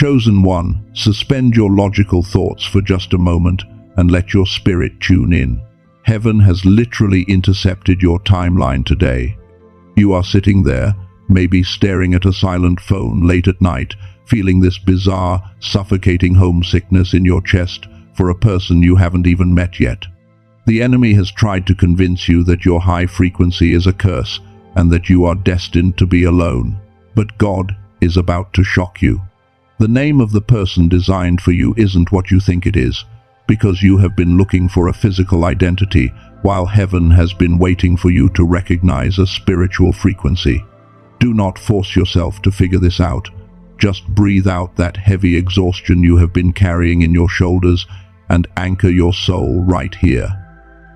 Chosen one, suspend your logical thoughts for just a moment and let your spirit tune in. Heaven has literally intercepted your timeline today. You are sitting there, maybe staring at a silent phone late at night, feeling this bizarre, suffocating homesickness in your chest for a person you haven't even met yet. The enemy has tried to convince you that your high frequency is a curse and that you are destined to be alone. But God is about to shock you. The name of the person designed for you isn't what you think it is, because you have been looking for a physical identity while heaven has been waiting for you to recognize a spiritual frequency. Do not force yourself to figure this out. Just breathe out that heavy exhaustion you have been carrying in your shoulders and anchor your soul right here.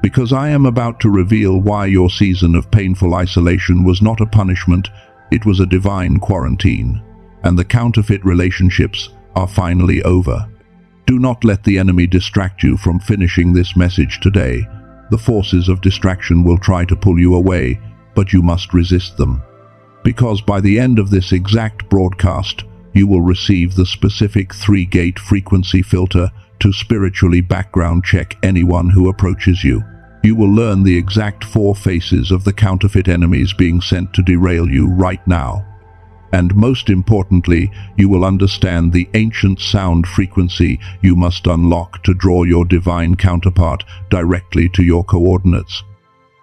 Because I am about to reveal why your season of painful isolation was not a punishment, it was a divine quarantine, and the counterfeit relationships are finally over. Do not let the enemy distract you from finishing this message today. The forces of distraction will try to pull you away, but you must resist them. Because by the end of this exact broadcast, you will receive the specific 3-gate frequency filter to spiritually background check anyone who approaches you. You will learn the exact 4 faces of the counterfeit enemies being sent to derail you right now. And most importantly, you will understand the ancient sound frequency you must unlock to draw your divine counterpart directly to your coordinates.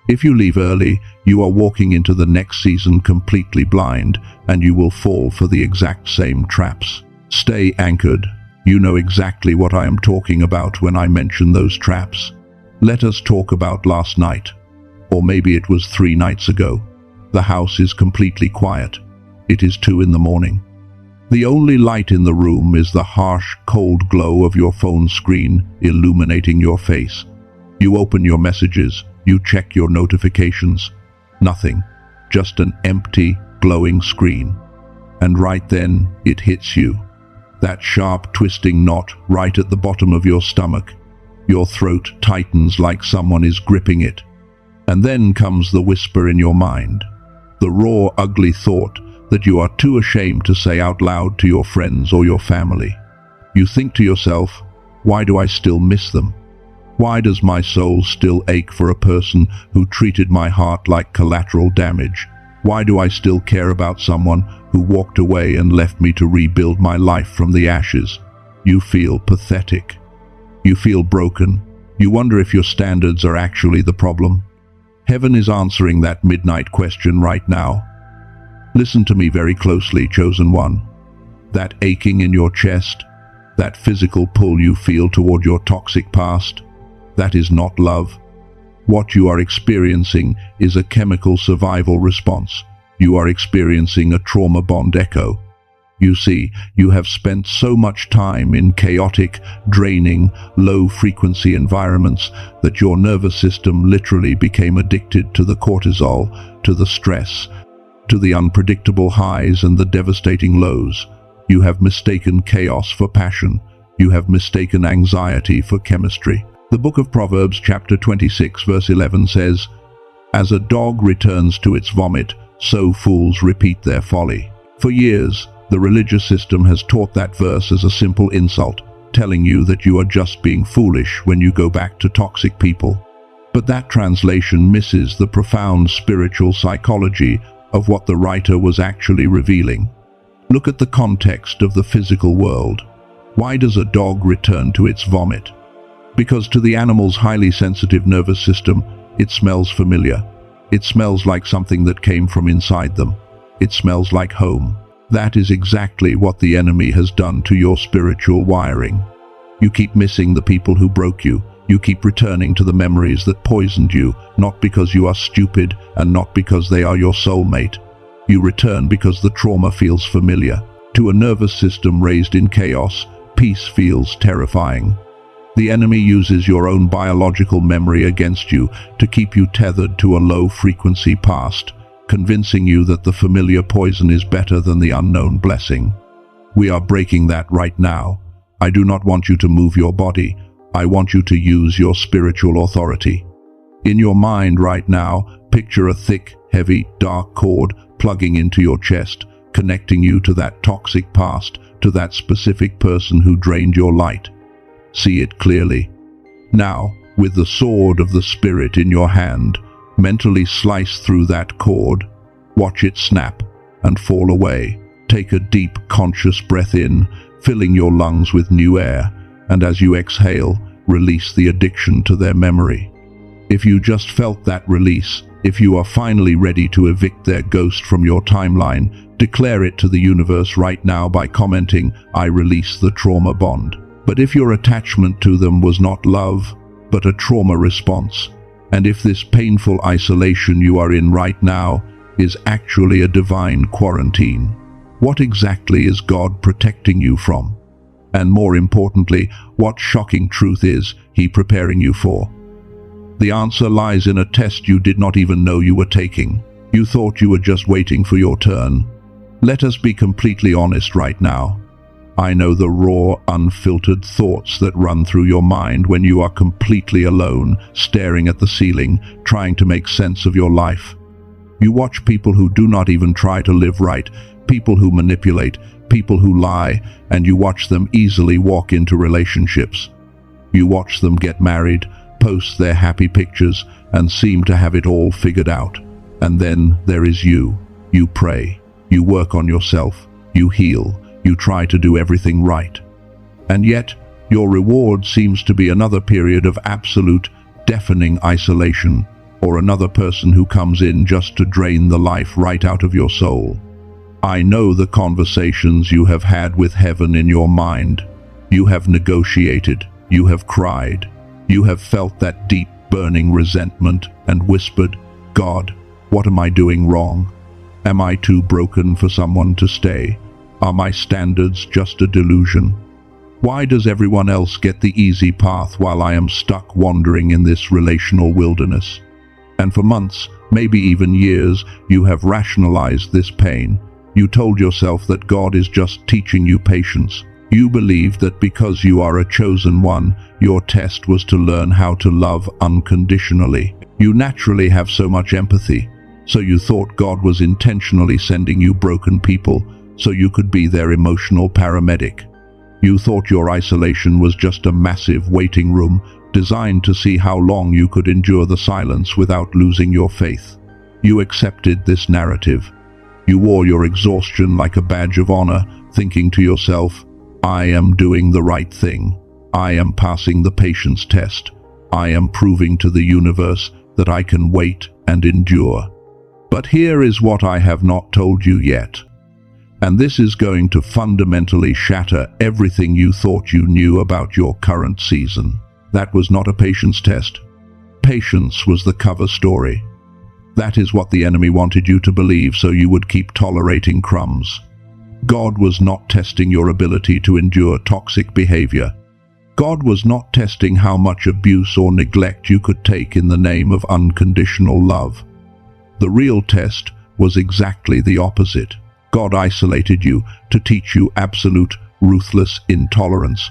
If you leave early, you are walking into the next season completely blind, and you will fall for the exact same traps. Stay anchored. You know exactly what I am talking about when I mention those traps. Let us talk about last night. Or maybe it was 3 nights ago. The house is completely quiet. It is 2 in the morning. The only light in the room is the harsh, cold glow of your phone screen illuminating your face. You open your messages, you check your notifications. Nothing. Just an empty, glowing screen. And right then, it hits you. That sharp, twisting knot right at the bottom of your stomach. Your throat tightens like someone is gripping it. And then comes the whisper in your mind. The raw, ugly thought that you are too ashamed to say out loud to your friends or your family. You think to yourself, why do I still miss them? Why does my soul still ache for a person who treated my heart like collateral damage? Why do I still care about someone who walked away and left me to rebuild my life from the ashes? You feel pathetic. You feel broken. You wonder if your standards are actually the problem. Heaven is answering that midnight question right now. Listen to me very closely, chosen one. That aching in your chest, that physical pull you feel toward your toxic past, that is not love. What you are experiencing is a chemical survival response. You are experiencing a trauma bond echo. You see, you have spent so much time in chaotic, draining, low-frequency environments that your nervous system literally became addicted to the cortisol, to the stress, to the unpredictable highs and the devastating lows. You have mistaken chaos for passion. You have mistaken anxiety for chemistry. The book of Proverbs, chapter 26, verse 11 says, "As a dog returns to its vomit, so fools repeat their folly." For years, the religious system has taught that verse as a simple insult, telling you that you are just being foolish when you go back to toxic people. But that translation misses the profound spiritual psychology of what the writer was actually revealing. Look at the context of the physical world. Why does a dog return to its vomit? Because to the animal's highly sensitive nervous system, it smells familiar. It smells like something that came from inside them. It smells like home. That is exactly what the enemy has done to your spiritual wiring. You keep missing the people who broke you. You keep returning to the memories that poisoned you, not because you are stupid and not because they are your soulmate. You return because the trauma feels familiar. To a nervous system raised in chaos, peace feels terrifying. The enemy uses your own biological memory against you to keep you tethered to a low-frequency past, convincing you that the familiar poison is better than the unknown blessing. We are breaking that right now. I do not want you to move your body. I want you to use your spiritual authority. In your mind right now, picture a thick, heavy, dark cord plugging into your chest, connecting you to that toxic past, to that specific person who drained your light. See it clearly. Now, with the sword of the Spirit in your hand, mentally slice through that cord, watch it snap and fall away. Take a deep, conscious breath in, filling your lungs with new air, and as you exhale, release the addiction to their memory. If you just felt that release, if you are finally ready to evict their ghost from your timeline, declare it to the universe right now by commenting, "I release the trauma bond." But if your attachment to them was not love, but a trauma response, and if this painful isolation you are in right now is actually a divine quarantine, what exactly is God protecting you from? And more importantly, what shocking truth is He preparing you for? The answer lies in a test you did not even know you were taking. You thought you were just waiting for your turn. Let us be completely honest right now. I know the raw, unfiltered thoughts that run through your mind when you are completely alone, staring at the ceiling, trying to make sense of your life. You watch people who do not even try to live right, people who manipulate, people who lie, and you watch them easily walk into relationships. You watch them get married, post their happy pictures, and seem to have it all figured out. And then there is you. You pray, you work on yourself, you heal, you try to do everything right. And yet, your reward seems to be another period of absolute, deafening isolation, or another person who comes in just to drain the life right out of your soul. I know the conversations you have had with heaven in your mind. You have negotiated, you have cried, you have felt that deep, burning resentment and whispered, "God, what am I doing wrong? Am I too broken for someone to stay? Are my standards just a delusion? Why does everyone else get the easy path while I am stuck wandering in this relational wilderness?" And for months, maybe even years, you have rationalized this pain. You told yourself that God is just teaching you patience. You believed that because you are a chosen one, your test was to learn how to love unconditionally. You naturally have so much empathy, so you thought God was intentionally sending you broken people so you could be their emotional paramedic. You thought your isolation was just a massive waiting room designed to see how long you could endure the silence without losing your faith. You accepted this narrative. You wore your exhaustion like a badge of honor, thinking to yourself, "I am doing the right thing. I am passing the patience test. I am proving to the universe that I can wait and endure." But here is what I have not told you yet. And this is going to fundamentally shatter everything you thought you knew about your current season. That was not a patience test. Patience was the cover story. That is what the enemy wanted you to believe so you would keep tolerating crumbs. God was not testing your ability to endure toxic behavior. God was not testing how much abuse or neglect you could take in the name of unconditional love. The real test was exactly the opposite. God isolated you to teach you absolute, ruthless intolerance.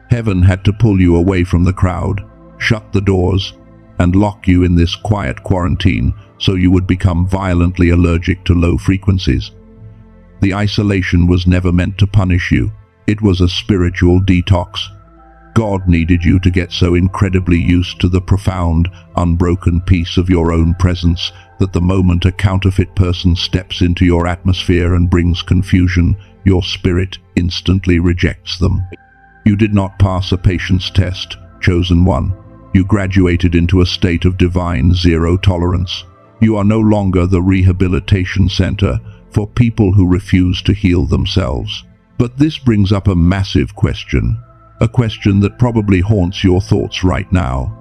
Heaven had to pull you away from the crowd, shut the doors, and lock you in this quiet quarantine so you would become violently allergic to low frequencies. The isolation was never meant to punish you. It was a spiritual detox. God needed you to get so incredibly used to the profound, unbroken peace of your own presence that the moment a counterfeit person steps into your atmosphere and brings confusion, your spirit instantly rejects them. You did not pass a patience test, chosen one. You graduated into a state of divine zero tolerance. You are no longer the rehabilitation center for people who refuse to heal themselves. But this brings up a massive question, a question that probably haunts your thoughts right now.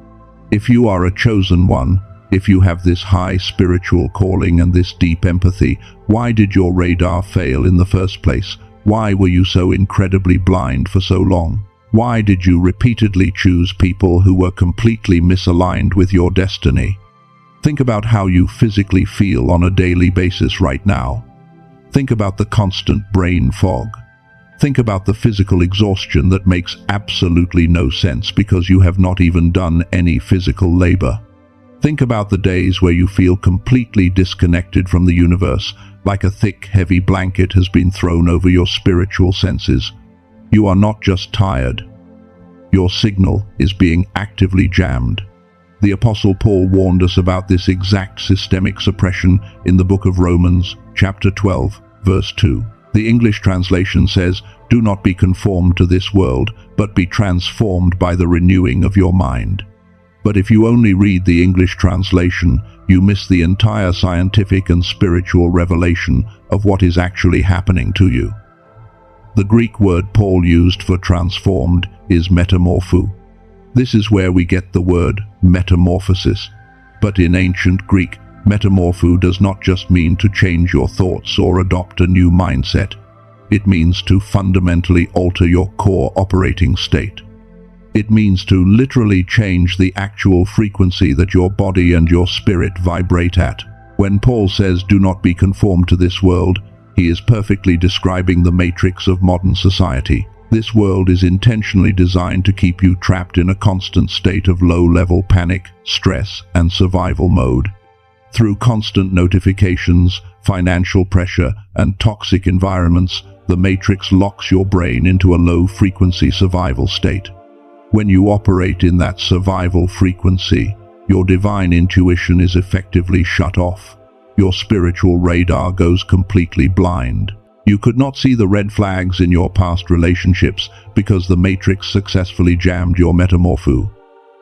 If you are a chosen one, if you have this high spiritual calling and this deep empathy, why did your radar fail in the first place? Why were you so incredibly blind for so long? Why did you repeatedly choose people who were completely misaligned with your destiny? Think about how you physically feel on a daily basis right now. Think about the constant brain fog. Think about the physical exhaustion that makes absolutely no sense because you have not even done any physical labor. Think about the days where you feel completely disconnected from the universe, like a thick, heavy blanket has been thrown over your spiritual senses. You are not just tired. Your signal is being actively jammed. The Apostle Paul warned us about this exact systemic suppression in the book of Romans, chapter 12, verse 2. The English translation says, "Do not be conformed to this world, but be transformed by the renewing of your mind." But if you only read the English translation, you miss the entire scientific and spiritual revelation of what is actually happening to you. The Greek word Paul used for transformed is metamorpho. This is where we get the word metamorphosis. But in ancient Greek, metamorpho does not just mean to change your thoughts or adopt a new mindset. It means to fundamentally alter your core operating state. It means to literally change the actual frequency that your body and your spirit vibrate at. When Paul says, "Do not be conformed to this world," he is perfectly describing the matrix of modern society. This world is intentionally designed to keep you trapped in a constant state of low-level panic, stress, and survival mode. Through constant notifications, financial pressure, and toxic environments, the matrix locks your brain into a low-frequency survival state. When you operate in that survival frequency, your divine intuition is effectively shut off. Your spiritual radar goes completely blind. You could not see the red flags in your past relationships because the matrix successfully jammed your metamorpho.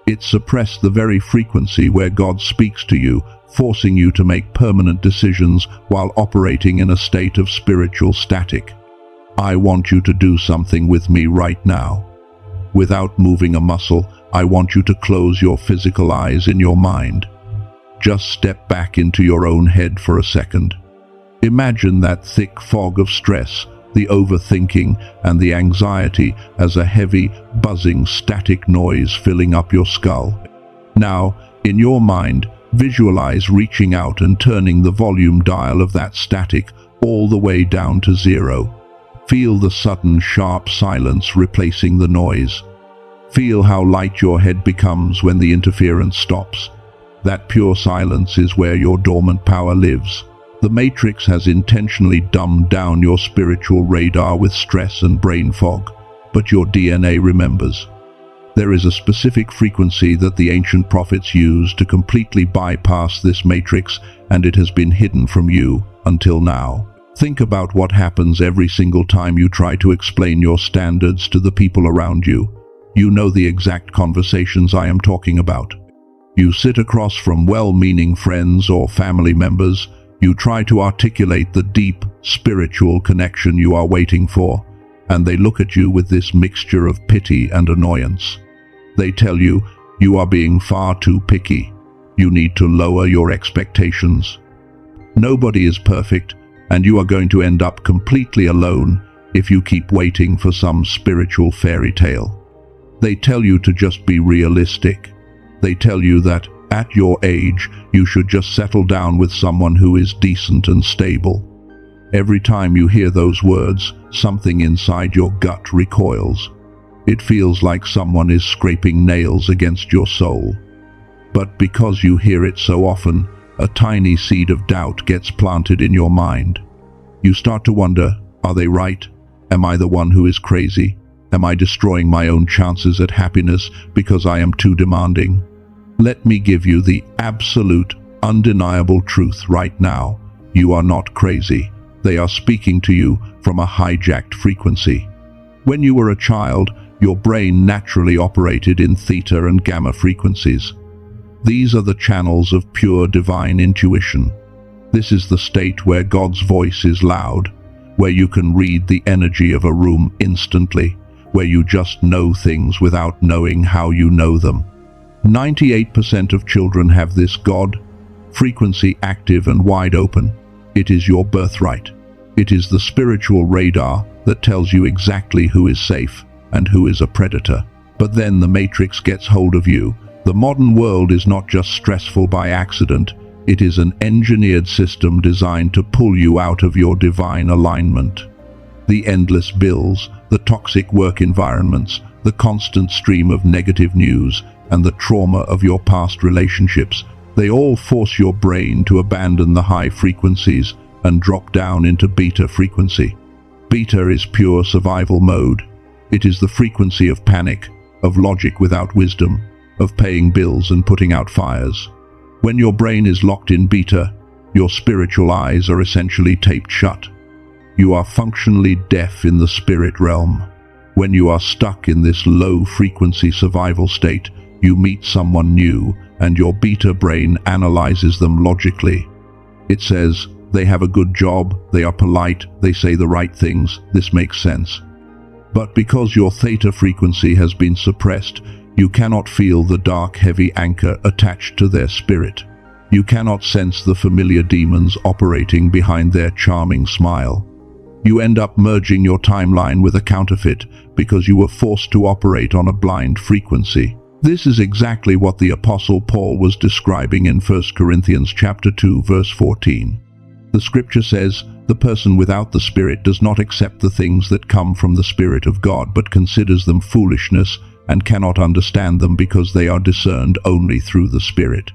It suppressed the very frequency where God speaks to you, forcing you to make permanent decisions while operating in a state of spiritual static. I want you to do something with me right now. Without moving a muscle, I want you to close your physical eyes in your mind. Just step back into your own head for a second. Imagine that thick fog of stress, the overthinking and the anxiety as a heavy, buzzing, static noise filling up your skull. Now, in your mind, visualize reaching out and turning the volume dial of that static all the way down to zero. Feel the sudden, sharp silence replacing the noise. Feel how light your head becomes when the interference stops. That pure silence is where your dormant power lives. The matrix has intentionally dumbed down your spiritual radar with stress and brain fog, but your DNA remembers. There is a specific frequency that the ancient prophets used to completely bypass this matrix, and it has been hidden from you until now. Think about what happens every single time you try to explain your standards to the people around you. You know the exact conversations I am talking about. You sit across from well-meaning friends or family members. You try to articulate the deep, spiritual connection you are waiting for, and they look at you with this mixture of pity and annoyance. They tell you, you are being far too picky. You need to lower your expectations. Nobody is perfect, and you are going to end up completely alone if you keep waiting for some spiritual fairy tale. They tell you to just be realistic. They tell you that, at your age, you should just settle down with someone who is decent and stable. Every time you hear those words, something inside your gut recoils. It feels like someone is scraping nails against your soul. But because you hear it so often, a tiny seed of doubt gets planted in your mind. You start to wonder, are they right? Am I the one who is crazy? Am I destroying my own chances at happiness because I am too demanding? Let me give you the absolute, undeniable truth right now. You are not crazy. They are speaking to you from a hijacked frequency. When you were a child, your brain naturally operated in theta and gamma frequencies. These are the channels of pure divine intuition. This is the state where God's voice is loud, where you can read the energy of a room instantly, where you just know things without knowing how you know them. 98% of children have this God frequency active and wide open. It is your birthright. It is the spiritual radar that tells you exactly who is safe and who is a predator. But then the matrix gets hold of you. The modern world is not just stressful by accident. It is an engineered system designed to pull you out of your divine alignment. The endless bills, the toxic work environments, the constant stream of negative news, and the trauma of your past relationships They all force your brain to abandon the high frequencies and drop down into beta frequency. Beta is pure survival mode. It is the frequency of panic, of logic without wisdom, of paying bills and putting out fires. When your brain is locked in beta, your spiritual eyes are essentially taped shut. You are functionally deaf in the spirit realm. When you are stuck in this low-frequency survival state, you meet someone new, and your beta brain analyzes them logically. It says, they have a good job, they are polite, they say the right things, this makes sense. But because your theta frequency has been suppressed, you cannot feel the dark, heavy anchor attached to their spirit. You cannot sense the familiar demons operating behind their charming smile. You end up merging your timeline with a counterfeit because you were forced to operate on a blind frequency. This is exactly what the Apostle Paul was describing in 1 Corinthians chapter 2, verse 14. The scripture says, "The person without the Spirit does not accept the things that come from the Spirit of God, but considers them foolishness and cannot understand them because they are discerned only through the Spirit."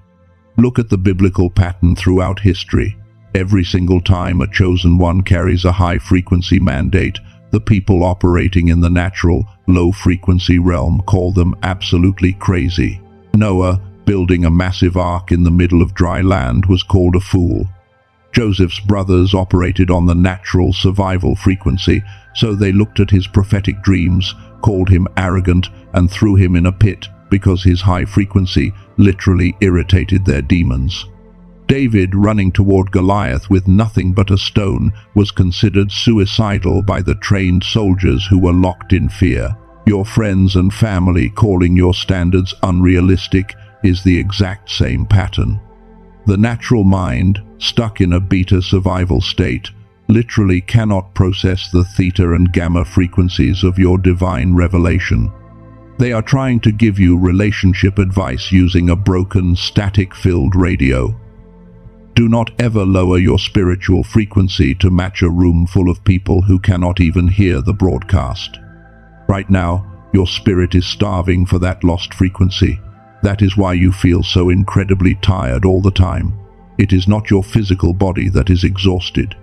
Look at the biblical pattern throughout history. Every single time a chosen one carries a high-frequency mandate, the people operating in the natural, low-frequency realm call them absolutely crazy. Noah, building a massive ark in the middle of dry land, was called a fool. Joseph's brothers operated on the natural survival frequency, so they looked at his prophetic dreams, called him arrogant, and threw him in a pit because his high frequency literally irritated their demons. David, running toward Goliath with nothing but a stone, was considered suicidal by the trained soldiers who were locked in fear. Your friends and family calling your standards unrealistic is the exact same pattern. The natural mind, stuck in a beta survival state, literally cannot process the theta and gamma frequencies of your divine revelation. They are trying to give you relationship advice using a broken, static-filled radio. Do not ever lower your spiritual frequency to match a room full of people who cannot even hear the broadcast. Right now, your spirit is starving for that lost frequency. That is why you feel so incredibly tired all the time. It is not your physical body that is exhausted.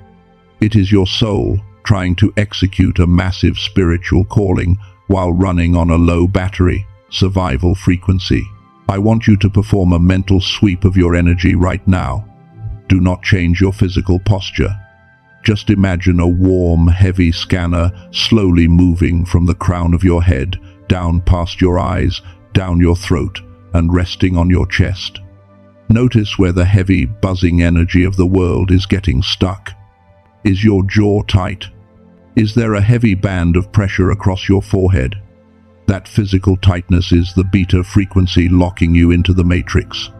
It is your soul trying to execute a massive spiritual calling while running on a low battery, survival frequency. I want you to perform a mental sweep of your energy right now. Do not change your physical posture. Just imagine a warm, heavy scanner slowly moving from the crown of your head, down past your eyes, down your throat, and resting on your chest. Notice where the heavy, buzzing energy of the world is getting stuck. Is your jaw tight? Is there a heavy band of pressure across your forehead? That physical tightness is the beta frequency locking you into the matrix.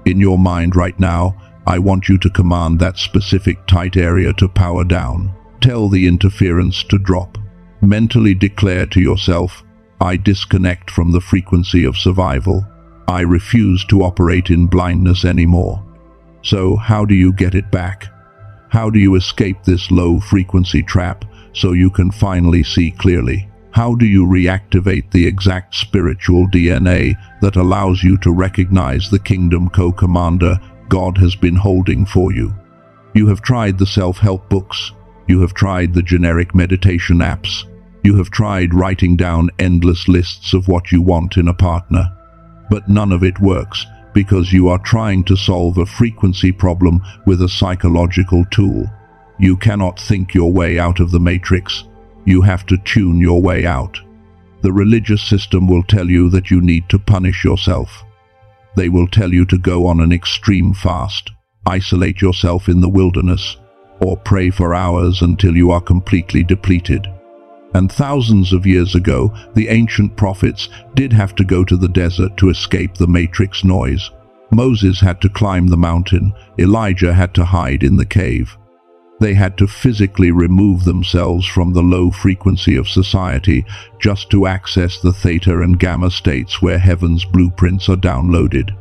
In your mind right now, I want you to command that specific tight area to power down. Tell the interference to drop. Mentally declare to yourself, I disconnect from the frequency of survival. I refuse to operate in blindness anymore. So how do you get it back? How do you escape this low-frequency trap so you can finally see clearly? How do you reactivate the exact spiritual DNA that allows you to recognize the kingdom co-commander God has been holding for you? You have tried the self-help books. You have tried the generic meditation apps. You have tried writing down endless lists of what you want in a partner. But none of it works because you are trying to solve a frequency problem with a psychological tool. You cannot think your way out of the matrix. You have to tune your way out. The religious system will tell you that you need to punish yourself. They will tell you to go on an extreme fast, isolate yourself in the wilderness, or pray for hours until you are completely depleted. And thousands of years ago, the ancient prophets did have to go to the desert to escape the matrix noise. Moses had to climb the mountain. Elijah had to hide in the cave. They had to physically remove themselves from the low frequency of society just to access the theta and gamma states where heaven's blueprints are downloaded.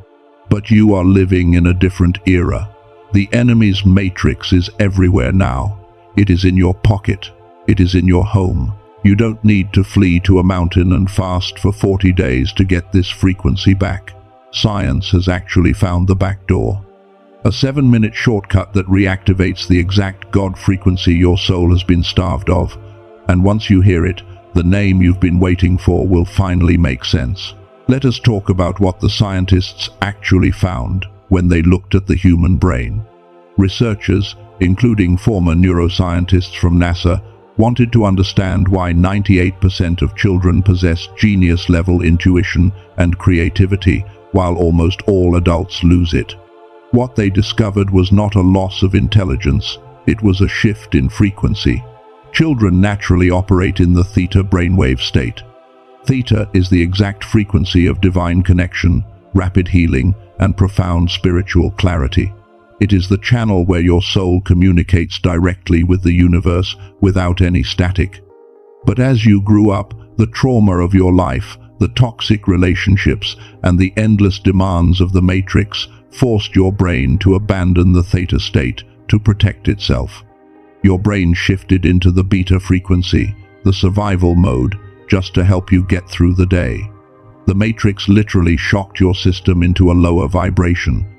But you are living in a different era. The enemy's matrix is everywhere now. It is in your pocket. It is in your home. You don't need to flee to a mountain and fast for 40 days to get this frequency back. Science has actually found the back door. A 7-minute shortcut that reactivates the exact God frequency your soul has been starved of. And once you hear it, the name you've been waiting for will finally make sense. Let us talk about what the scientists actually found when they looked at the human brain. Researchers, including former neuroscientists from NASA, wanted to understand why 98% of children possess genius-level intuition and creativity, while almost all adults lose it. What they discovered was not a loss of intelligence, it was a shift in frequency. Children naturally operate in the theta brainwave state. Theta is the exact frequency of divine connection, rapid healing, and profound spiritual clarity. It is the channel where your soul communicates directly with the universe without any static. But as you grew up, the trauma of your life, the toxic relationships, and the endless demands of the matrix forced your brain to abandon the theta state to protect itself. Your brain shifted into the beta frequency, the survival mode, just to help you get through the day. The matrix literally shocked your system into a lower vibration.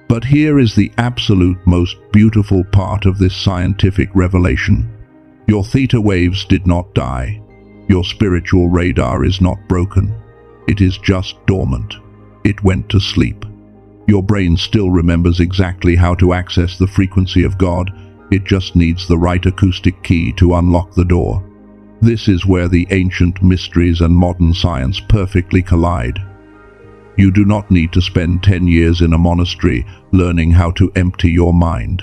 But here is the absolute most beautiful part of this scientific revelation. Your theta waves did not die. Your spiritual radar is not broken. It is just dormant. It went to sleep. Your brain still remembers exactly how to access the frequency of God. It just needs the right acoustic key to unlock the door. This is where the ancient mysteries and modern science perfectly collide. You do not need to spend 10 years in a monastery learning how to empty your mind.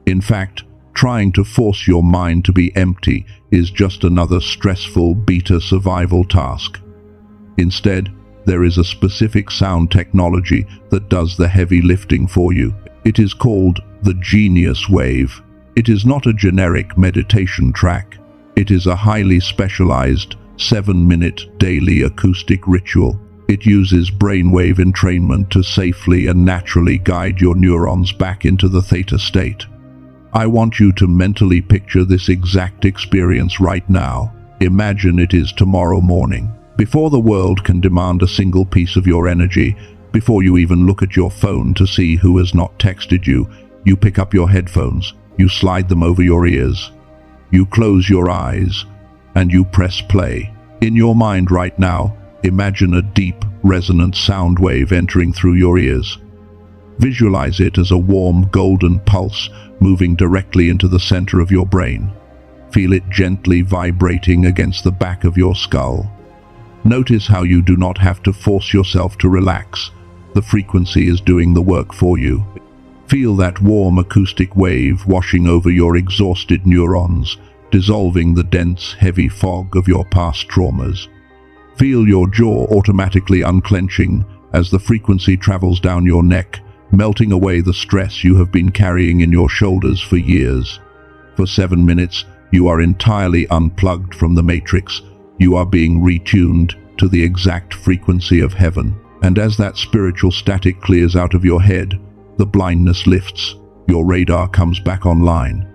In fact, trying to force your mind to be empty is just another stressful beta survival task. Instead, there is a specific sound technology that does the heavy lifting for you. It is called the Genius Wave. It is not a generic meditation track. It is a highly specialized 7-minute daily acoustic ritual. It uses brainwave entrainment to safely and naturally guide your neurons back into the theta state. I want you to mentally picture this exact experience right now. Imagine it is tomorrow morning. Before the world can demand a single piece of your energy, before you even look at your phone to see who has not texted you, you pick up your headphones, you slide them over your ears, you close your eyes, and you press play. In your mind right now, imagine a deep, resonant sound wave entering through your ears. Visualize it as a warm, golden pulse moving directly into the center of your brain. Feel it gently vibrating against the back of your skull. Notice how you do not have to force yourself to relax. The frequency is doing the work for you. Feel that warm acoustic wave washing over your exhausted neurons, dissolving the dense, heavy fog of your past traumas. Feel your jaw automatically unclenching as the frequency travels down your neck, melting away the stress you have been carrying in your shoulders for years. For 7 minutes, you are entirely unplugged from the matrix. You are being retuned to the exact frequency of heaven. And as that spiritual static clears out of your head, the blindness lifts, your radar comes back online.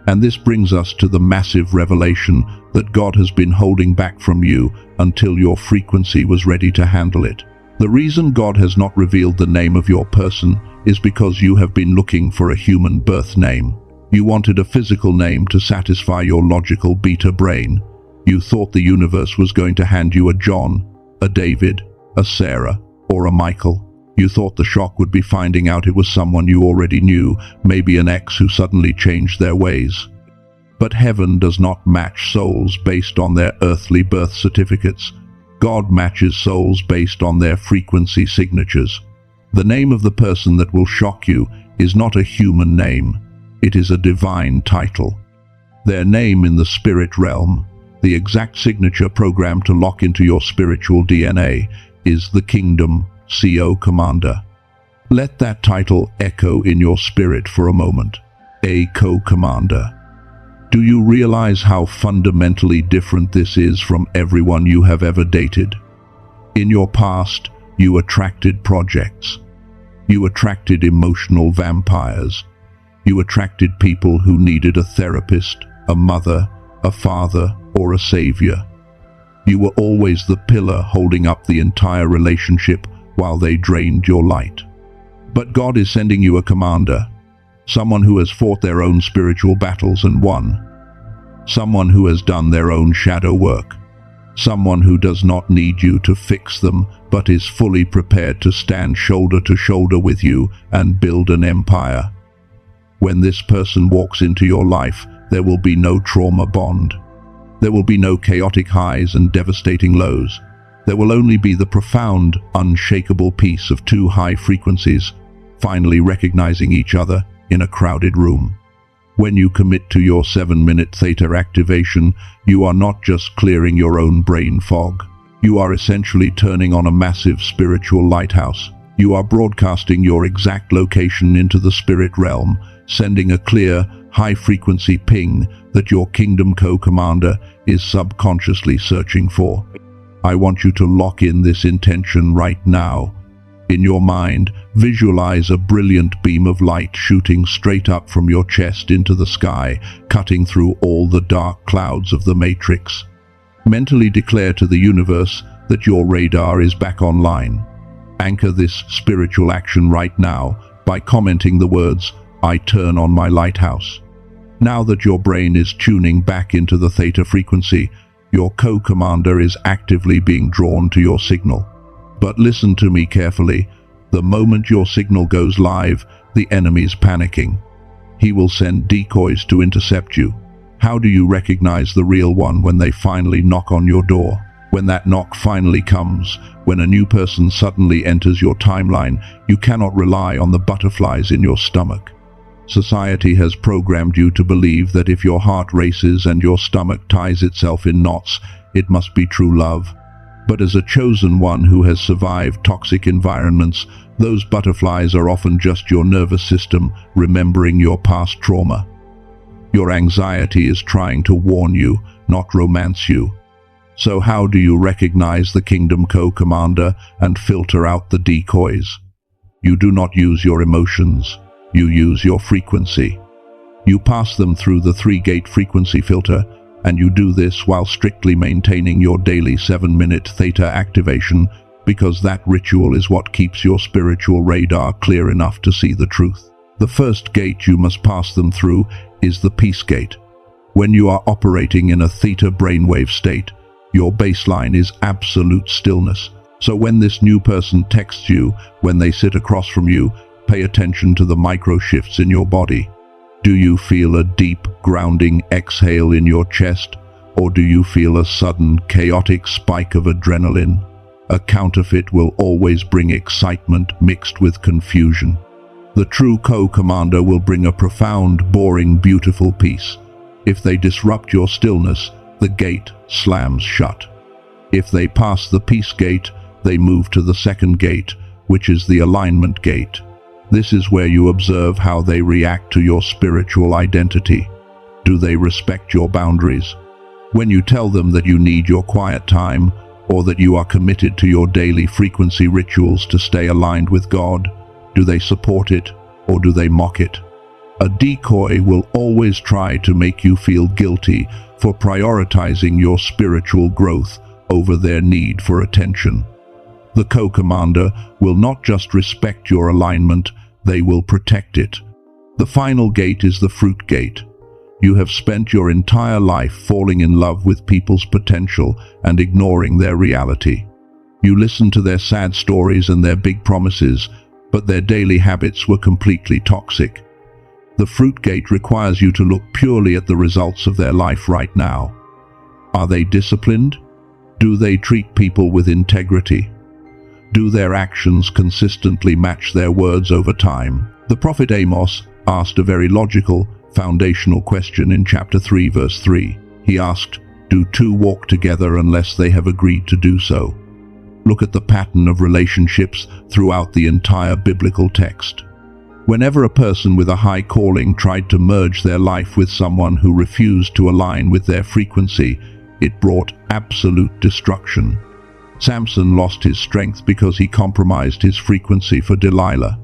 And this brings us to the massive revelation that God has been holding back from you until your frequency was ready to handle it. The reason God has not revealed the name of your person is because you have been looking for a human birth name. You wanted a physical name to satisfy your logical beta brain. You thought the universe was going to hand you a John, a David, a Sarah, or a Michael. You thought the shock would be finding out it was someone you already knew, maybe an ex who suddenly changed their ways. But heaven does not match souls based on their earthly birth certificates. God matches souls based on their frequency signatures. The name of the person that will shock you is not a human name. It is a divine title. Their name in the spirit realm, the exact signature programmed to lock into your spiritual DNA, is the Kingdom CO Commander. Let that title echo in your spirit for a moment. A co-commander. Do you realize how fundamentally different this is from everyone you have ever dated? In your past, you attracted projects. You attracted emotional vampires. You attracted people who needed a therapist, a mother, a father, or a savior. You were always the pillar holding up the entire relationship while they drained your light. But God is sending you a commander, someone who has fought their own spiritual battles and won, someone who has done their own shadow work, someone who does not need you to fix them, but is fully prepared to stand shoulder to shoulder with you and build an empire. When this person walks into your life, there will be no trauma bond. There will be no chaotic highs and devastating lows. There will only be the profound, unshakable peace of two high frequencies, finally recognizing each other in a crowded room. When you commit to your 7-minute theta activation, you are not just clearing your own brain fog. You are essentially turning on a massive spiritual lighthouse. You are broadcasting your exact location into the spirit realm, sending a clear, high-frequency ping that your Kingdom Co-Commander is subconsciously searching for. I want you to lock in this intention right now. In your mind, visualize a brilliant beam of light shooting straight up from your chest into the sky, cutting through all the dark clouds of the matrix. Mentally declare to the universe that your radar is back online. Anchor this spiritual action right now by commenting the words, "I turn on my lighthouse." Now that your brain is tuning back into the theta frequency, your co-commander is actively being drawn to your signal. But listen to me carefully. The moment your signal goes live, the enemy's panicking. He will send decoys to intercept you. How do you recognize the real one when they finally knock on your door? When that knock finally comes, when a new person suddenly enters your timeline, you cannot rely on the butterflies in your stomach. Society has programmed you to believe that if your heart races and your stomach ties itself in knots, it must be true love. But as a chosen one who has survived toxic environments, those butterflies are often just your nervous system remembering your past trauma. Your anxiety is trying to warn you, not romance you. So how do you recognize the Kingdom Co-Commander and filter out the decoys? You do not use your emotions. You use your frequency. You pass them through the 3-gate frequency filter, and you do this while strictly maintaining your daily 7-minute theta activation, because that ritual is what keeps your spiritual radar clear enough to see the truth. The first gate you must pass them through is the peace gate. When you are operating in a theta brainwave state, your baseline is absolute stillness. So when this new person texts you, when they sit across from you, pay attention to the micro shifts in your body. Do you feel a deep, grounding exhale in your chest, or do you feel a sudden, chaotic spike of adrenaline? A counterfeit will always bring excitement mixed with confusion. The true co-commander will bring a profound, boring, beautiful peace. If they disrupt your stillness, the gate slams shut. If they pass the peace gate, they move to the second gate, which is the alignment gate. This is where you observe how they react to your spiritual identity. Do they respect your boundaries? When you tell them that you need your quiet time, or that you are committed to your daily frequency rituals to stay aligned with God, do they support it, or do they mock it? A decoy will always try to make you feel guilty for prioritizing your spiritual growth over their need for attention. The co-commander will not just respect your alignment, they will protect it. The final gate is the fruit gate. You have spent your entire life falling in love with people's potential and ignoring their reality. You listened to their sad stories and their big promises, but their daily habits were completely toxic. The fruit gate requires you to look purely at the results of their life right now. Are they disciplined? Do they treat people with integrity? Do their actions consistently match their words over time? The prophet Amos asked a very logical, foundational question in chapter 3, verse 3. He asked, "Do two walk together unless they have agreed to do so?" Look at the pattern of relationships throughout the entire biblical text. Whenever a person with a high calling tried to merge their life with someone who refused to align with their frequency, it brought absolute destruction. Samson lost his strength because he compromised his frequency for Delilah.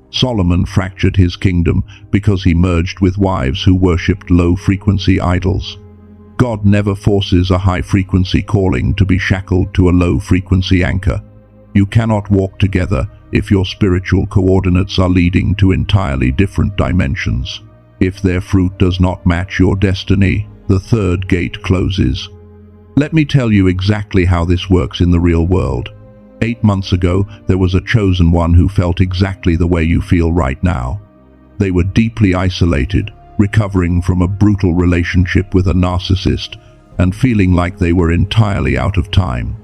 Solomon fractured his kingdom because he merged with wives who worshipped low-frequency idols. God never forces a high-frequency calling to be shackled to a low-frequency anchor. You cannot walk together if your spiritual coordinates are leading to entirely different dimensions. If their fruit does not match your destiny, the third gate closes. Let me tell you exactly how this works in the real world. 8 months ago, there was a chosen one who felt exactly the way you feel right now. They were deeply isolated, recovering from a brutal relationship with a narcissist, and feeling like they were entirely out of time.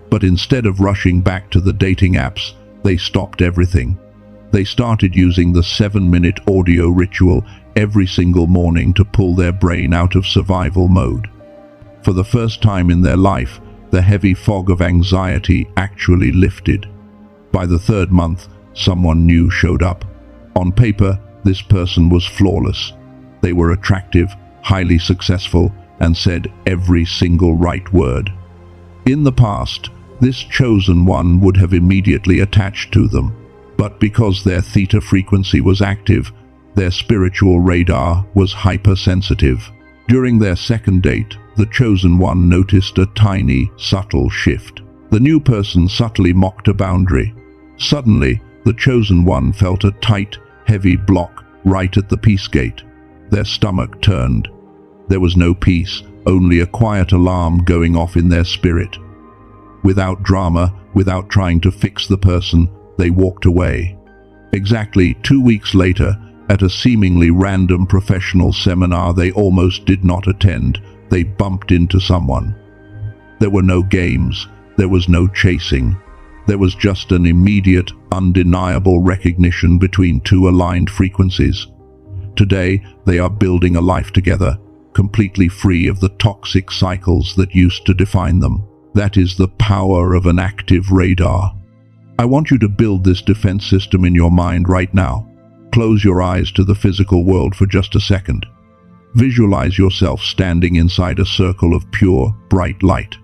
But instead of rushing back to the dating apps, they stopped everything. They started using the 7-minute audio ritual every single morning to pull their brain out of survival mode. For the first time in their life, the heavy fog of anxiety actually lifted. By the 3rd month, someone new showed up. On paper, this person was flawless. They were attractive, highly successful, and said every single right word. In the past, this chosen one would have immediately attached to them, but because their theta frequency was active, their spiritual radar was hypersensitive. During their 2nd date, the chosen one noticed a tiny, subtle shift. The new person subtly mocked a boundary. Suddenly, the chosen one felt a tight, heavy block right at the peace gate. Their stomach turned. There was no peace, only a quiet alarm going off in their spirit. Without drama, without trying to fix the person, they walked away. Exactly 2 weeks later, at a seemingly random professional seminar they almost did not attend, they bumped into someone. There were no games, there was no chasing. There was just an immediate, undeniable recognition between two aligned frequencies. Today, they are building a life together, completely free of the toxic cycles that used to define them. That is the power of an active radar. I want you to build this defense system in your mind right now. Close your eyes to the physical world for just a second. Visualize yourself standing inside a circle of pure, bright light.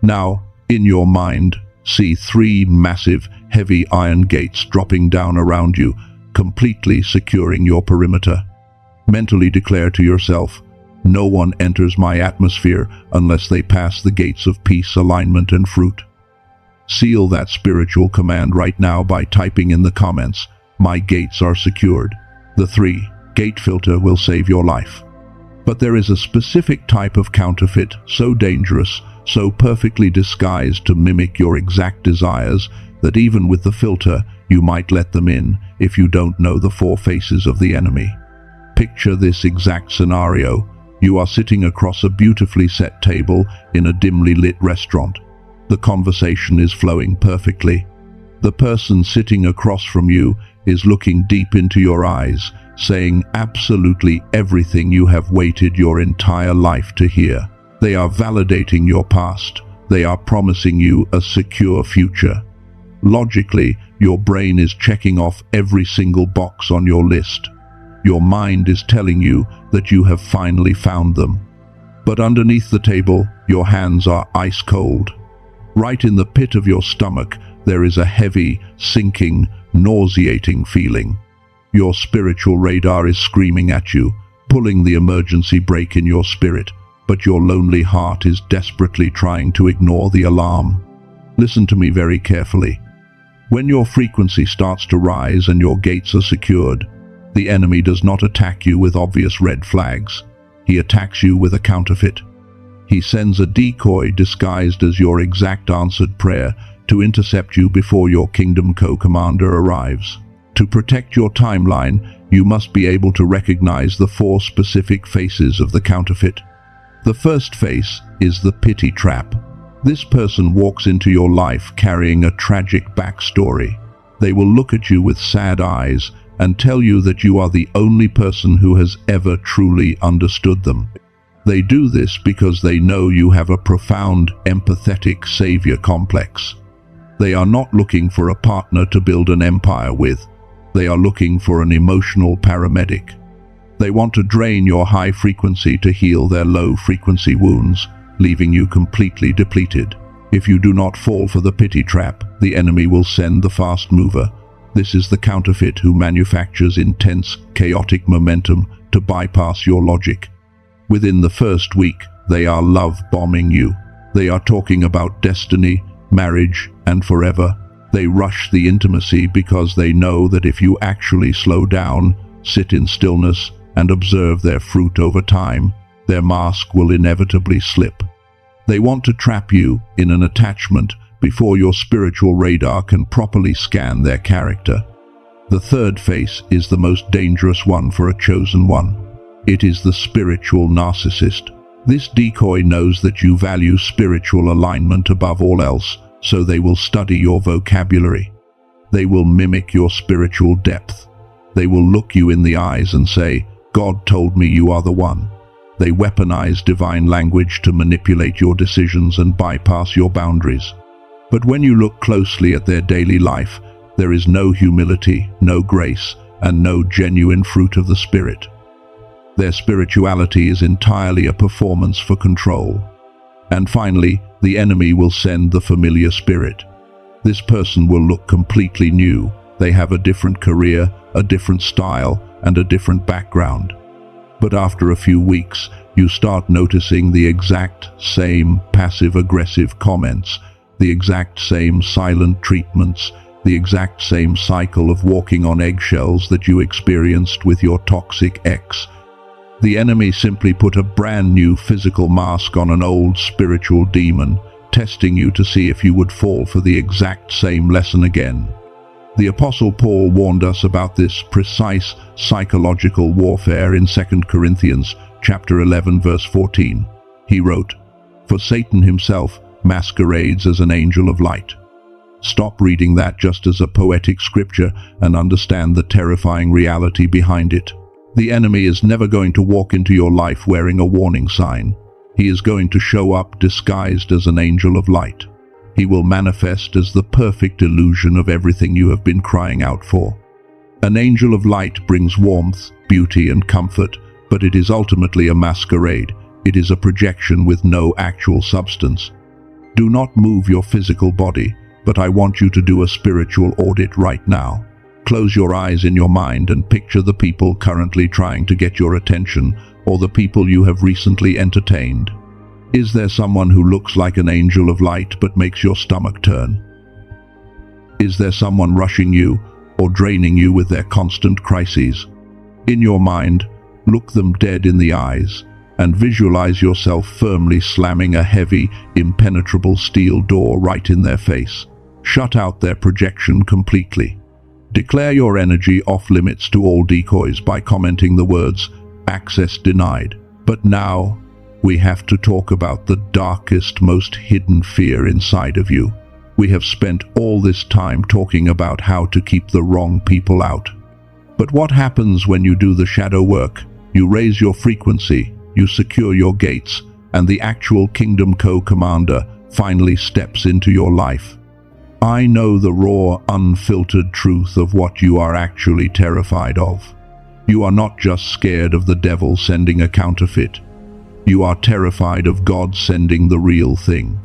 Now, in your mind, see 3 massive, heavy iron gates dropping down around you, completely securing your perimeter. Mentally declare to yourself, no one enters my atmosphere unless they pass the gates of peace, alignment, and fruit. Seal that spiritual command right now by typing in the comments, my gates are secured. The 3-gate filter will save your life. But there is a specific type of counterfeit, so dangerous, so perfectly disguised to mimic your exact desires, that even with the filter, you might let them in if you don't know the 4 faces of the enemy. Picture this exact scenario. You are sitting across a beautifully set table in a dimly lit restaurant. The conversation is flowing perfectly. The person sitting across from you is looking deep into your eyes, saying absolutely everything you have waited your entire life to hear. They are validating your past. They are promising you a secure future. Logically, your brain is checking off every single box on your list. Your mind is telling you that you have finally found them. But underneath the table, your hands are ice cold. Right in the pit of your stomach, there is a heavy, sinking, nauseating feeling. Your spiritual radar is screaming at you, pulling the emergency brake in your spirit, but your lonely heart is desperately trying to ignore the alarm. Listen to me very carefully. When your frequency starts to rise and your gates are secured, the enemy does not attack you with obvious red flags. He attacks you with a counterfeit. He sends a decoy disguised as your exact answered prayer to intercept you before your kingdom co-commander arrives. To protect your timeline, you must be able to recognize the 4 specific faces of the counterfeit. The first face is the pity trap. This person walks into your life carrying a tragic backstory. They will look at you with sad eyes and tell you that you are the only person who has ever truly understood them. They do this because they know you have a profound, empathetic savior complex. They are not looking for a partner to build an empire with. They are looking for an emotional paramedic. They want to drain your high frequency to heal their low frequency wounds, leaving you completely depleted. If you do not fall for the pity trap, the enemy will send the fast mover. This is the counterfeit who manufactures intense, chaotic momentum to bypass your logic. Within the first week, they are love bombing you. They are talking about destiny, marriage, and forever, They rush the intimacy because they know that if you actually slow down, sit in stillness, and observe their fruit over time, their mask will inevitably slip. They want to trap you in an attachment before your spiritual radar can properly scan their character. The third face is the most dangerous one for a chosen one. It is the spiritual narcissist. This decoy knows that you value spiritual alignment above all else, so they will study your vocabulary. They will mimic your spiritual depth. They will look you in the eyes and say, "God told me you are the one." They weaponize divine language to manipulate your decisions and bypass your boundaries. But when you look closely at their daily life, there is no humility, no grace, and no genuine fruit of the Spirit. Their spirituality is entirely a performance for control. And finally, the enemy will send the familiar spirit. This person will look completely new. They have a different career, a different style, and a different background. But after a few weeks, you start noticing the exact same passive-aggressive comments, the exact same silent treatments, the exact same cycle of walking on eggshells that you experienced with your toxic ex. The enemy simply put a brand new physical mask on an old spiritual demon, testing you to see if you would fall for the exact same lesson again. The Apostle Paul warned us about this precise psychological warfare in 2 Corinthians chapter 11 verse 14. He wrote, "For Satan himself masquerades as an angel of light." Stop reading that just as a poetic scripture and understand the terrifying reality behind it. The enemy is never going to walk into your life wearing a warning sign. He is going to show up disguised as an angel of light. He will manifest as the perfect illusion of everything you have been crying out for. An angel of light brings warmth, beauty, and comfort, but it is ultimately a masquerade. It is a projection with no actual substance. Do not move your physical body, but I want you to do a spiritual audit right now. Close your eyes in your mind and picture the people currently trying to get your attention, or the people you have recently entertained. Is there someone who looks like an angel of light but makes your stomach turn? Is there someone rushing you or draining you with their constant crises? In your mind, look them dead in the eyes and visualize yourself firmly slamming a heavy, impenetrable steel door right in their face. Shut out their projection completely. Declare your energy off limits to all decoys by commenting the words, "Access denied." But now, we have to talk about the darkest, most hidden fear inside of you. We have spent all this time talking about how to keep the wrong people out. But what happens when you do the shadow work? You raise your frequency, you secure your gates, and the actual Kingdom Co-Commander finally steps into your life. I know the raw, unfiltered truth of what you are actually terrified of. You are not just scared of the devil sending a counterfeit. You are terrified of God sending the real thing.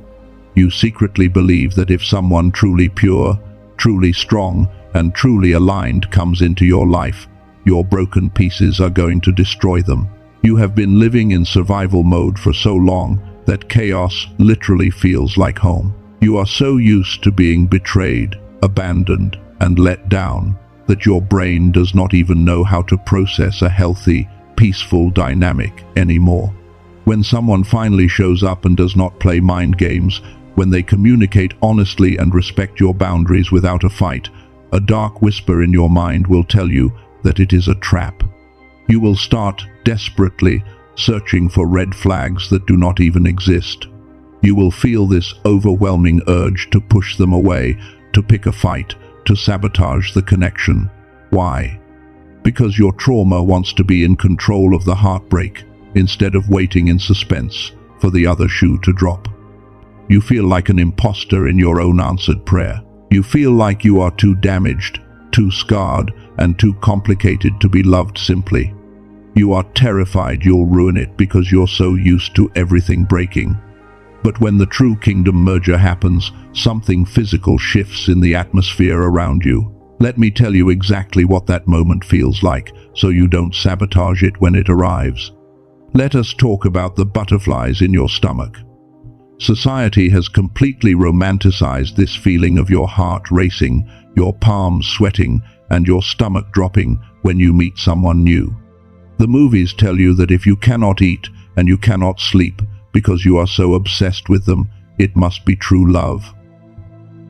You secretly believe that if someone truly pure, truly strong, and truly aligned comes into your life, your broken pieces are going to destroy them. You have been living in survival mode for so long that chaos literally feels like home. You are so used to being betrayed, abandoned, and let down that your brain does not even know how to process a healthy, peaceful dynamic anymore. When someone finally shows up and does not play mind games, when they communicate honestly and respect your boundaries without a fight, a dark whisper in your mind will tell you that it is a trap. You will start desperately searching for red flags that do not even exist. You will feel this overwhelming urge to push them away, to pick a fight, to sabotage the connection. Why? Because your trauma wants to be in control of the heartbreak instead of waiting in suspense for the other shoe to drop. You feel like an imposter in your own answered prayer. You feel like you are too damaged, too scarred, and too complicated to be loved simply. You are terrified you'll ruin it because you're so used to everything breaking. But when the true kingdom merger happens, something physical shifts in the atmosphere around you. Let me tell you exactly what that moment feels like, so you don't sabotage it when it arrives. Let us talk about the butterflies in your stomach. Society has completely romanticized this feeling of your heart racing, your palms sweating, and your stomach dropping when you meet someone new. The movies tell you that if you cannot eat and you cannot sleep because you are so obsessed with them, it must be true love.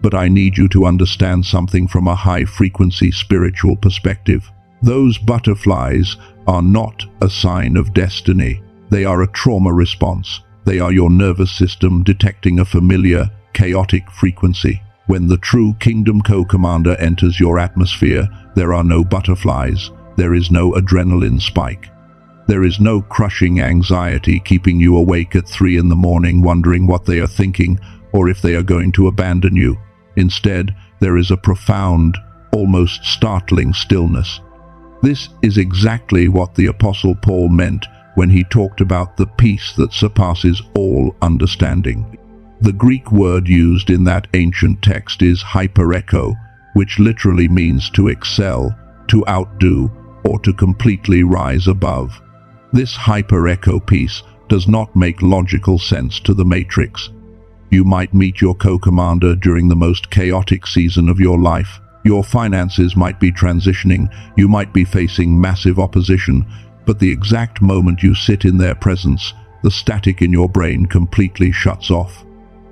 But I need you to understand something from a high-frequency spiritual perspective. Those butterflies are not a sign of destiny. They are a trauma response. They are your nervous system detecting a familiar, chaotic frequency. When the true Kingdom Co-Commander enters your atmosphere, there are no butterflies. There is no adrenaline spike. There is no crushing anxiety keeping you awake at 3 in the morning wondering what they are thinking or if they are going to abandon you. Instead, there is a profound, almost startling stillness. This is exactly what the Apostle Paul meant when he talked about the peace that surpasses all understanding. The Greek word used in that ancient text is hyperecho, which literally means to excel, to outdo, or to completely rise above. This hyperecho peace does not make logical sense to the matrix. You might meet your co-commander during the most chaotic season of your life. Your finances might be transitioning, you might be facing massive opposition, but the exact moment you sit in their presence, the static in your brain completely shuts off.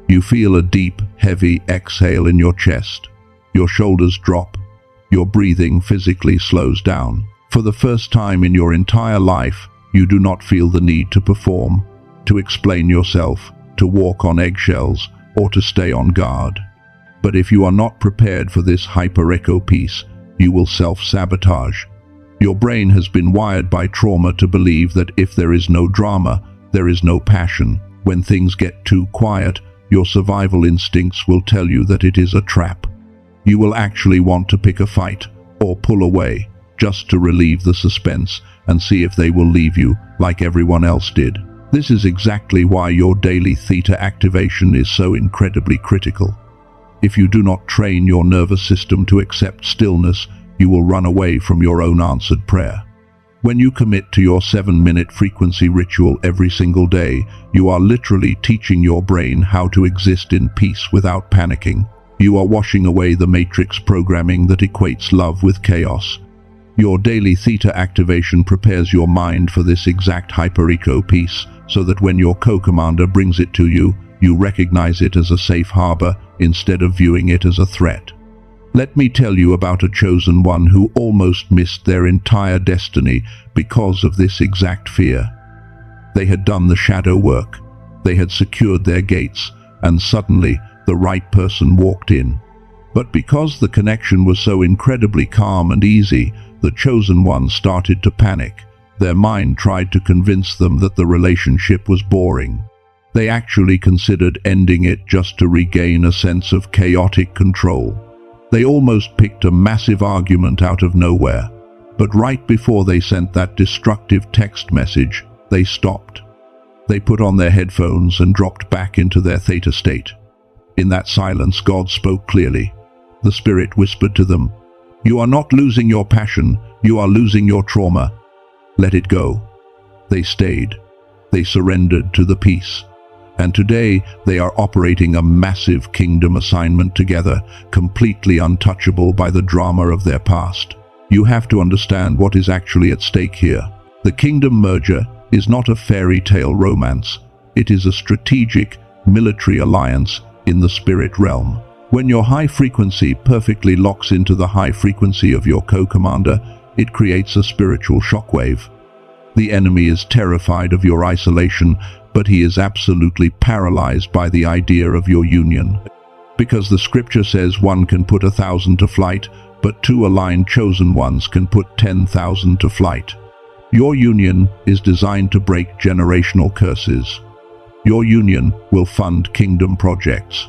You feel a deep, heavy exhale in your chest. Your shoulders drop. Your breathing physically slows down. For the first time in your entire life, you do not feel the need to perform, to explain yourself, to walk on eggshells, or to stay on guard. But if you are not prepared for this hyperecho peace, you will self-sabotage. Your brain has been wired by trauma to believe that if there is no drama, there is no passion. When things get too quiet, your survival instincts will tell you that it is a trap. You will actually want to pick a fight or pull away just to relieve the suspense and see if they will leave you like everyone else did. This is exactly why your daily theta activation is so incredibly critical. If you do not train your nervous system to accept stillness, you will run away from your own answered prayer. When you commit to your 7-minute frequency ritual every single day, you are literally teaching your brain how to exist in peace without panicking. You are washing away the matrix programming that equates love with chaos. Your daily theta activation prepares your mind for this exact hyperecho peace, so that when your co-commander brings it to you, you recognize it as a safe harbor instead of viewing it as a threat. Let me tell you about a chosen one who almost missed their entire destiny because of this exact fear. They had done the shadow work. They had secured their gates, and suddenly the right person walked in. But because the connection was so incredibly calm and easy, the chosen one started to panic. Their mind tried to convince them that the relationship was boring. They actually considered ending it just to regain a sense of chaotic control. They almost picked a massive argument out of nowhere. But right before they sent that destructive text message, they stopped. They put on their headphones and dropped back into their theta state. In that silence, God spoke clearly. The Spirit whispered to them, "You are not losing your passion, you are losing your trauma. Let it go." They stayed. They surrendered to the peace. And today, they are operating a massive kingdom assignment together, completely untouchable by the drama of their past. You have to understand what is actually at stake here. The kingdom merger is not a fairy tale romance. It is a strategic, military alliance in the spirit realm. When your high frequency perfectly locks into the high frequency of your co-commander, it creates a spiritual shockwave. The enemy is terrified of your isolation, but he is absolutely paralyzed by the idea of your union. Because the scripture says one can put 1,000 to flight, but 2 aligned chosen ones can put 10,000 to flight. Your union is designed to break generational curses. Your union will fund kingdom projects.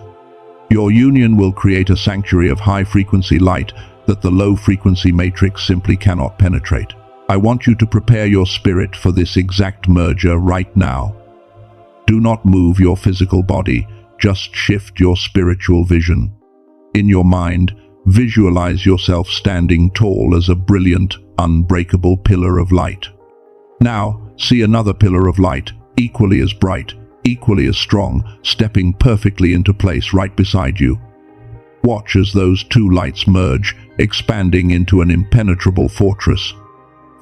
Your union will create a sanctuary of high-frequency light that the low-frequency matrix simply cannot penetrate. I want you to prepare your spirit for this exact merger right now. Do not move your physical body, just shift your spiritual vision. In your mind, visualize yourself standing tall as a brilliant, unbreakable pillar of light. Now, see another pillar of light, equally as bright, equally as strong, stepping perfectly into place right beside you. Watch as those two lights merge, expanding into an impenetrable fortress.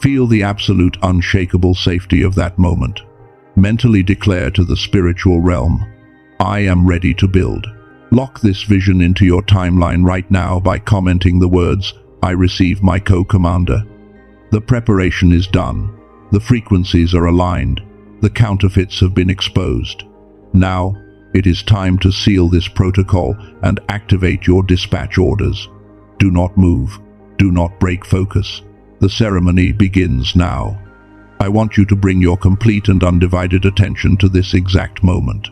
Feel the absolute unshakable safety of that moment. Mentally declare to the spiritual realm, I am ready to build. Lock this vision into your timeline right now by commenting the words, I receive my co-commander. The preparation is done. The frequencies are aligned. The counterfeits have been exposed. Now, it is time to seal this protocol and activate your dispatch orders. Do not move. Do not break focus. The ceremony begins now. I want you to bring your complete and undivided attention to this exact moment.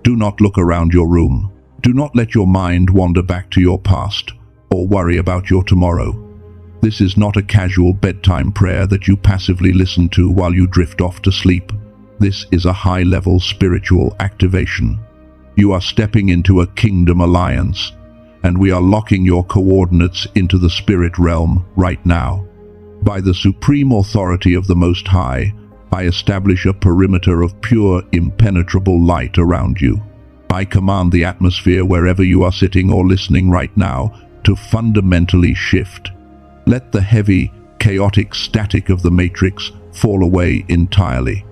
Do not look around your room. Do not let your mind wander back to your past or worry about your tomorrow. This is not a casual bedtime prayer that you passively listen to while you drift off to sleep. This is a high-level spiritual activation. You are stepping into a kingdom alliance, and we are locking your coordinates into the spirit realm right now. By the supreme authority of the Most High, I establish a perimeter of pure, impenetrable light around you. I command the atmosphere wherever you are sitting or listening right now to fundamentally shift. Let the heavy, chaotic static of the matrix fall away entirely.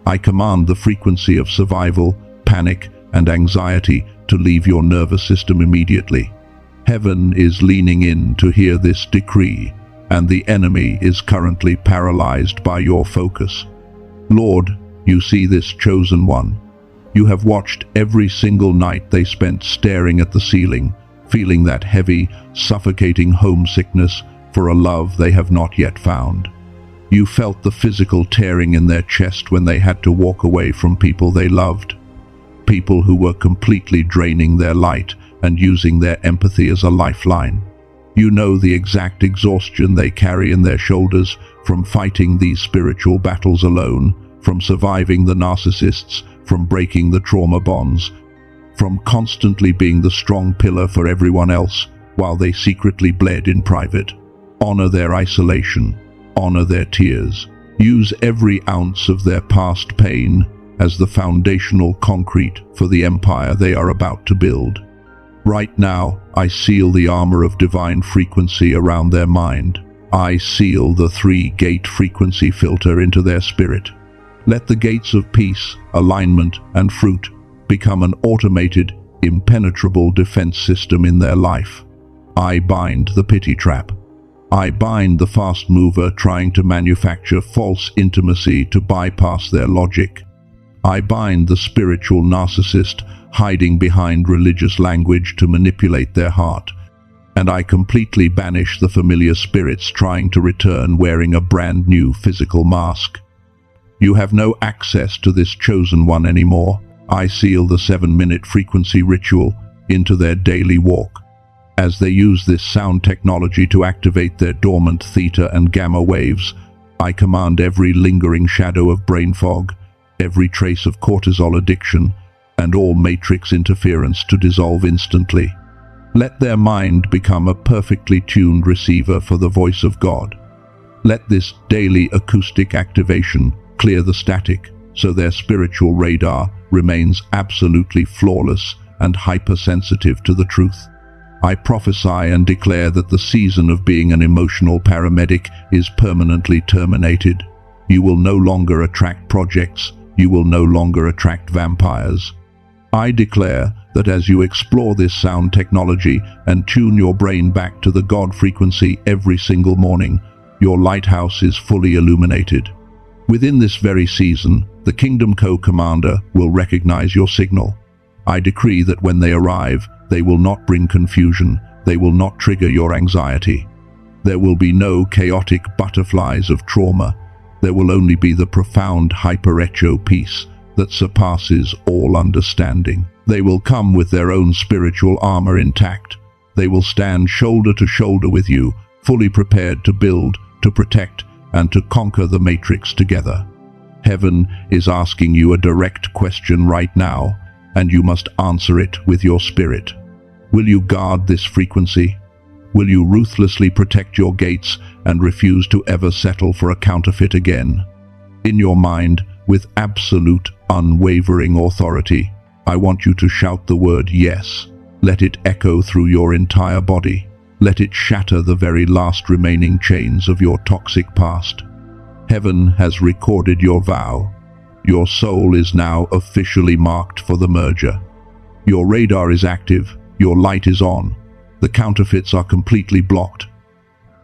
I command the frequency of survival, panic, and anxiety to leave your nervous system immediately. Heaven is leaning in to hear this decree, and the enemy is currently paralyzed by your focus. Lord, you see this chosen one. You have watched every single night they spent staring at the ceiling, feeling that heavy, suffocating homesickness for a love they have not yet found. You felt the physical tearing in their chest when they had to walk away from people they loved. People who were completely draining their light and using their empathy as a lifeline. You know the exact exhaustion they carry in their shoulders from fighting these spiritual battles alone, from surviving the narcissists, from breaking the trauma bonds, from constantly being the strong pillar for everyone else while they secretly bled in private. Honor their isolation. Honor their tears. Use every ounce of their past pain as the foundational concrete for the empire they are about to build. Right now, I seal the armor of divine frequency around their mind. I seal the 3-gate frequency filter into their spirit. Let the gates of peace, alignment, and fruit become an automated, impenetrable defense system in their life. I bind the pity trap. I bind the fast mover trying to manufacture false intimacy to bypass their logic. I bind the spiritual narcissist hiding behind religious language to manipulate their heart. And I completely banish the familiar spirits trying to return wearing a brand new physical mask. You have no access to this chosen one anymore. I seal the 7-minute frequency ritual into their daily walk. As they use this sound technology to activate their dormant theta and gamma waves, I command every lingering shadow of brain fog, every trace of cortisol addiction, and all matrix interference to dissolve instantly. Let their mind become a perfectly tuned receiver for the voice of God. Let this daily acoustic activation clear the static so their spiritual radar remains absolutely flawless and hypersensitive to the truth. I prophesy and declare that the season of being an emotional paramedic is permanently terminated. You will no longer attract projects. You will no longer attract vampires. I declare that as you explore this sound technology and tune your brain back to the God frequency every single morning, your lighthouse is fully illuminated. Within this very season, the Kingdom Co-Commander will recognize your signal. I decree that when they arrive, they will not bring confusion. They will not trigger your anxiety. There will be no chaotic butterflies of trauma. There will only be the profound hyper-echo peace that surpasses all understanding. They will come with their own spiritual armor intact. They will stand shoulder to shoulder with you, fully prepared to build, to protect, and to conquer the matrix together. Heaven is asking you a direct question right now, and you must answer it with your spirit. Will you guard this frequency? Will you ruthlessly protect your gates and refuse to ever settle for a counterfeit again? In your mind, with absolute, unwavering authority. I want you to shout the word yes. Let it echo through your entire body. Let it shatter the very last remaining chains of your toxic past. Heaven has recorded your vow. Your soul is now officially marked for the merger. Your radar is active. Your light is on. The counterfeits are completely blocked.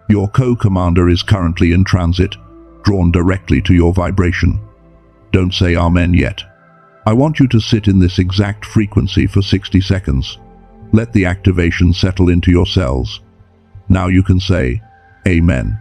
Your co-commander is currently in transit, drawn directly to your vibration. Don't say Amen yet. I want you to sit in this exact frequency for 60 seconds. Let the activation settle into your cells. Now you can say, Amen.